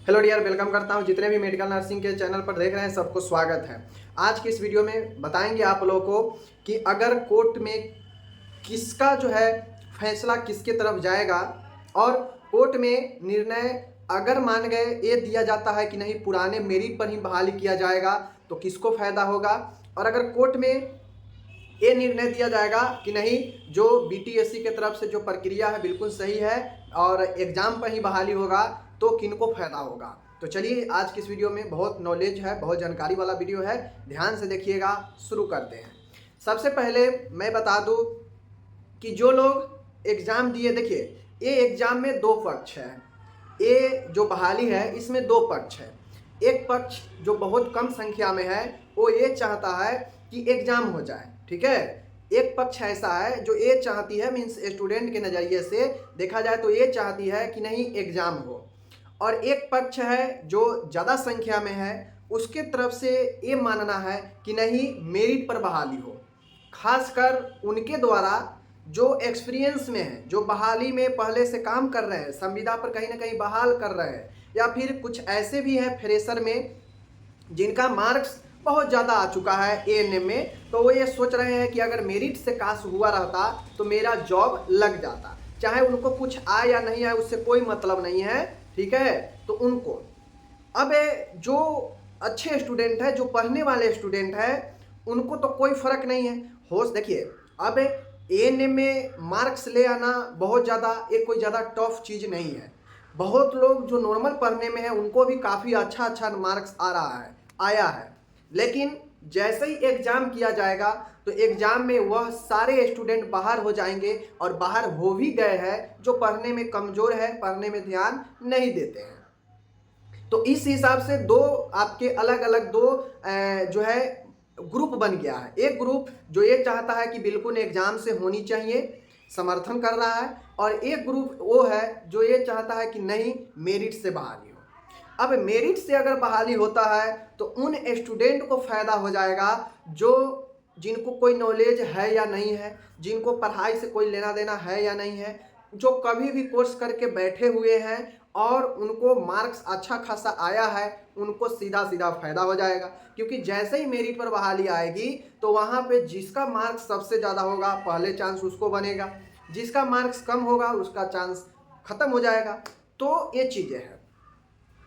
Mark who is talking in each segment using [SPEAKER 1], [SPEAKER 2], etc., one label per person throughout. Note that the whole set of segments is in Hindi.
[SPEAKER 1] हेलो डियर, वेलकम करता हूं। जितने भी मेडिकल नर्सिंग के चैनल पर देख रहे हैं सबको स्वागत है। आज की इस वीडियो में बताएंगे आप लोगों को कि अगर कोर्ट में किसका जो है फैसला किसके तरफ जाएगा और कोर्ट में निर्णय अगर मान गए ये दिया जाता है कि नहीं पुराने मेरिट पर ही बहाली किया जाएगा तो किसको फायदा होगा, और अगर कोर्ट में ये निर्णय दिया जाएगा कि नहीं जो बीटीएससी के तरफ से जो प्रक्रिया है बिल्कुल सही है और एग्जाम पर ही बहाली होगा तो किनको फायदा होगा। तो चलिए आज की इस वीडियो में बहुत नॉलेज है, बहुत जानकारी वाला वीडियो है, ध्यान से देखिएगा। शुरू करते हैं। सबसे पहले मैं बता दूं कि जो लोग एग्जाम दिए, देखिए ये एग्जाम में दो पक्ष है। ये जो बहाली है इसमें दो पक्ष है। एक पक्ष जो बहुत कम संख्या में है वो ये चाहता है कि एग्जाम हो जाए, ठीक है। एक पक्ष ऐसा है जो ये चाहती है, मीन्स स्टूडेंट के नज़रिए से देखा जाए तो ये चाहती है कि नहीं एग्जाम हो, और एक पक्ष है जो ज़्यादा संख्या में है उसके तरफ से ये मानना है कि नहीं मेरिट पर बहाली हो। खासकर उनके द्वारा जो एक्सपीरियंस में है, जो बहाली में पहले से काम कर रहे हैं, संविदा पर कहीं ना कहीं बहाल कर रहे हैं, या फिर कुछ ऐसे भी हैं फ्रेशर में जिनका मार्क्स बहुत ज़्यादा आ चुका है एएनएम में, तो वो ये सोच रहे हैं कि अगर मेरिट से काश हुआ रहता तो मेरा जॉब लग जाता। चाहे उनको कुछ आए या नहीं आए उससे कोई मतलब नहीं है, ठीक है। तो उनको अब जो अच्छे स्टूडेंट है, जो पढ़ने वाले स्टूडेंट है, उनको तो कोई फर्क नहीं है। होश देखिए, अब एएनएम में मार्क्स ले आना बहुत ज़्यादा एक कोई ज़्यादा टफ चीज़ नहीं है। बहुत लोग जो नॉर्मल पढ़ने में है उनको भी काफ़ी अच्छा मार्क्स आ रहा है, आया है। लेकिन जैसे ही एग्ज़ाम किया जाएगा तो एग्ज़ाम में वह सारे स्टूडेंट बाहर हो जाएंगे, और बाहर हो भी गए हैं जो पढ़ने में कमज़ोर है, पढ़ने में ध्यान नहीं देते हैं। तो इस हिसाब से दो आपके अलग अलग दो जो है ग्रुप बन गया है। एक ग्रुप जो ये चाहता है कि बिल्कुल एग्ज़ाम से होनी चाहिए, समर्थन कर रहा है, और एक ग्रुप वो है जो ये चाहता है कि नहीं मेरिट से बहाली हो। अब मेरिट से अगर बहाली होता है तो उन स्टूडेंट को फ़ायदा हो जाएगा जो जिनको कोई नॉलेज है या नहीं है, जिनको पढ़ाई से कोई लेना देना है या नहीं है, जो कभी भी कोर्स करके बैठे हुए हैं और उनको मार्क्स अच्छा खासा आया है, उनको सीधा सीधा फ़ायदा हो जाएगा। क्योंकि जैसे ही मेरिट पर बहाली आएगी तो वहाँ पे जिसका मार्क्स सबसे ज़्यादा होगा पहले चांस उसको बनेगा, जिसका मार्क्स कम होगा उसका चांस ख़त्म हो जाएगा। तो ये चीज़ें हैं।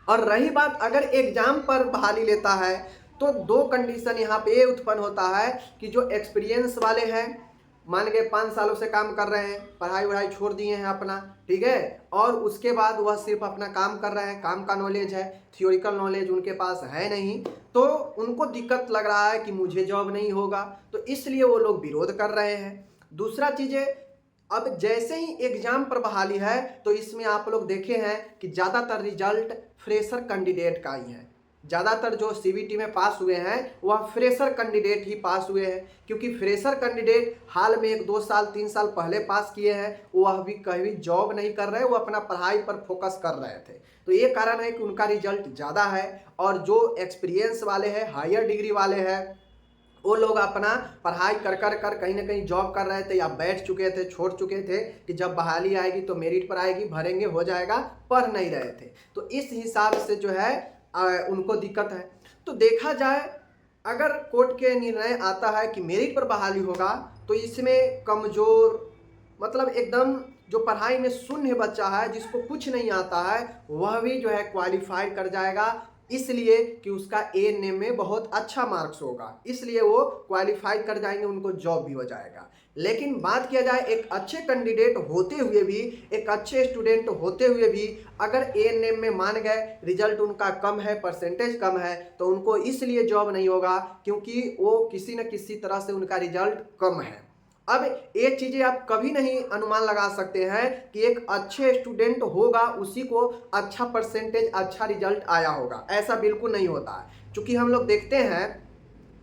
[SPEAKER 1] और रही बात अगर एग्जाम पर बहाली लेता है तो दो कंडीशन यहाँ पे ये उत्पन्न होता है कि जो एक्सपीरियंस वाले हैं, मान के 5 सालों से काम कर रहे हैं, पढ़ाई वढ़ाई छोड़ दिए हैं अपना, ठीक है, और उसके बाद वह सिर्फ अपना काम कर रहे हैं, काम का नॉलेज है, थियोरिकल नॉलेज उनके पास है नहीं, तो उनको दिक्कत लग रहा है कि मुझे जॉब नहीं होगा, तो इसलिए वो लोग विरोध कर रहे हैं। दूसरा चीज़ें, अब जैसे ही एग्जाम पर बहाली है तो इसमें आप लोग देखे हैं कि ज़्यादातर रिजल्ट फ्रेशर कैंडिडेट का ही है। ज़्यादातर जो सीबीटी में पास हुए हैं वह फ्रेशर कैंडिडेट ही पास हुए हैं, क्योंकि फ्रेशर कैंडिडेट हाल में 1-2 साल 3 साल पहले पास किए हैं, वह भी कहीं जॉब नहीं कर रहे, वो अपना पढ़ाई पर फोकस कर रहे थे। तो ये कारण है कि उनका रिजल्ट ज़्यादा है। और जो एक्सपीरियंस वाले हैं, हायर डिग्री वाले हैं, वो लोग अपना पढ़ाई कर कहीं ना कहीं जॉब कर रहे थे या बैठ चुके थे, छोड़ चुके थे कि जब बहाली आएगी तो मेरिट पर आएगी, भरेंगे, हो जाएगा, पढ़ नहीं रहे थे। तो इस हिसाब से जो है उनको दिक्कत है। तो देखा जाए अगर कोर्ट के निर्णय आता है कि मेरिट पर बहाली होगा तो इसमें कमज़ोर, मतलब एकदम जो पढ़ाई में शून्य बच्चा है, जिसको कुछ नहीं आता है, वह भी जो है क्वालिफाई कर जाएगा, इसलिए कि उसका एएनएम में बहुत अच्छा मार्क्स होगा, इसलिए वो क्वालिफाई कर जाएंगे, उनको जॉब भी हो जाएगा। लेकिन बात किया जाए एक अच्छे कैंडिडेट होते हुए भी, एक अच्छे स्टूडेंट होते हुए भी अगर एएनएम में मान गए रिजल्ट उनका कम है, परसेंटेज कम है, तो उनको इसलिए जॉब नहीं होगा क्योंकि वो किसी न किसी तरह से उनका रिजल्ट कम है। अब ये चीज़ें आप कभी नहीं अनुमान लगा सकते हैं कि एक अच्छे स्टूडेंट होगा उसी को अच्छा परसेंटेज, अच्छा रिजल्ट आया होगा, ऐसा बिल्कुल नहीं होता है। क्योंकि हम लोग देखते हैं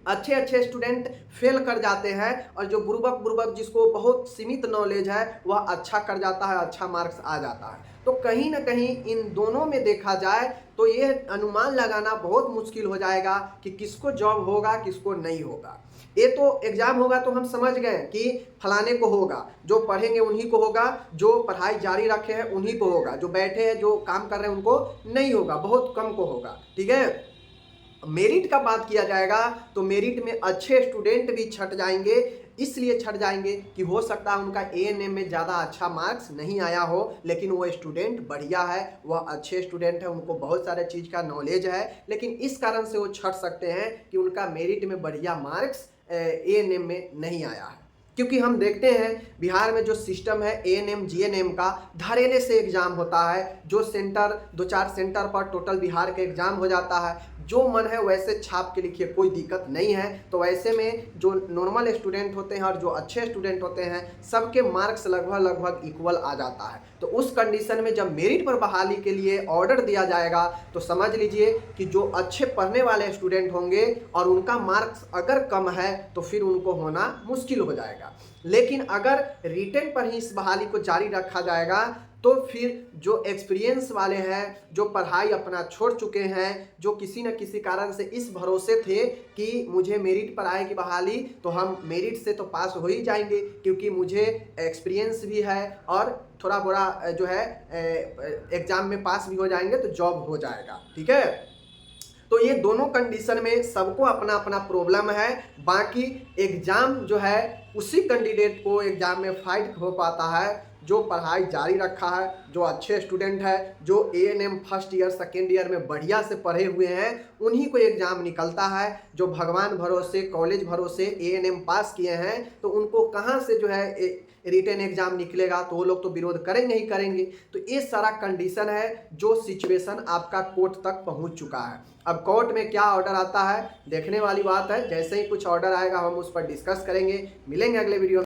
[SPEAKER 1] अच्छे स्टूडेंट फेल कर जाते हैं, और जो बुर्बक जिसको बहुत सीमित नॉलेज है वह अच्छा कर जाता है, अच्छा मार्क्स आ जाता है। तो कहीं ना कहीं इन दोनों में देखा जाए तो ये अनुमान लगाना बहुत मुश्किल हो जाएगा कि किसको जॉब होगा किसको नहीं होगा। ये तो एग्जाम होगा तो हम समझ गए कि फलाने को होगा, जो पढ़ेंगे उन्हीं को होगा, जो पढ़ाई जारी रखे हैं उन्हीं को होगा, जो बैठे हैं जो काम कर रहे हैं उनको नहीं होगा, बहुत कम को होगा। ठीक है, मेरिट का बात किया जाएगा तो मेरिट में अच्छे स्टूडेंट भी छट जाएंगे, इसलिए छट जाएंगे कि हो सकता है उनका एएनएम में ज़्यादा अच्छा मार्क्स नहीं आया हो, लेकिन वो स्टूडेंट बढ़िया है, वह अच्छे स्टूडेंट है, उनको बहुत सारे चीज़ का नॉलेज है, लेकिन इस कारण से वो छट सकते हैं कि उनका मेरिट में बढ़िया मार्क्स एएनएम में नहीं आया है। क्योंकि हम देखते हैं बिहार में जो सिस्टम है एएनएम जीएनएम का, धड़ेले से एग्जाम होता है, जो सेंटर 2-4 सेंटर पर टोटल बिहार का एग्जाम हो जाता है, जो मन है वैसे छाप के लिखिए, कोई दिक्कत नहीं है। तो ऐसे में जो नॉर्मल स्टूडेंट होते हैं और जो अच्छे स्टूडेंट होते हैं सबके मार्क्स लगभग इक्वल आ जाता है। तो उस कंडीशन में जब मेरिट पर बहाली के लिए ऑर्डर दिया जाएगा तो समझ लीजिए कि जो अच्छे पढ़ने वाले स्टूडेंट होंगे और उनका मार्क्स अगर कम है तो फिर उनको होना मुश्किल हो जाएगा। लेकिन अगर रिटेन पर ही इस बहाली को जारी रखा जाएगा तो फिर जो एक्सपीरियंस वाले हैं, जो पढ़ाई अपना छोड़ चुके हैं, जो किसी न किसी कारण से इस भरोसे थे कि मुझे मेरिट पर आएगी बहाली तो हम मेरिट से तो पास हो ही जाएंगे क्योंकि मुझे एक्सपीरियंस भी है और थोड़ा बड़ा जो है एग्ज़ाम में पास भी हो जाएंगे तो जॉब हो जाएगा। ठीक है, तो ये दोनों कंडीशन में सबको अपना अपना प्रॉब्लम है। बाकी एग्ज़ाम जो है उसी कैंडिडेट को एग्ज़ाम में फाइट हो पाता है जो पढ़ाई जारी रखा है, जो अच्छे स्टूडेंट है, जो ANM first year second year में बढ़िया से पढ़े हुए हैं, उन्हीं को एग्ज़ाम निकलता है। जो भगवान भरोसे कॉलेज भरोसे एएनएम पास किए हैं तो उनको कहाँ से जो है रिटन एग्जाम निकलेगा, तो वो लोग तो विरोध करेंगे ही करेंगे। तो ये सारा कंडीशन है, जो सिचुएशन आपका कोर्ट तक पहुंच चुका है। अब कोर्ट में क्या ऑर्डर आता है देखने वाली बात है। जैसे ही कुछ ऑर्डर आएगा हम उस पर डिस्कस करेंगे। मिलेंगे अगले वीडियो में।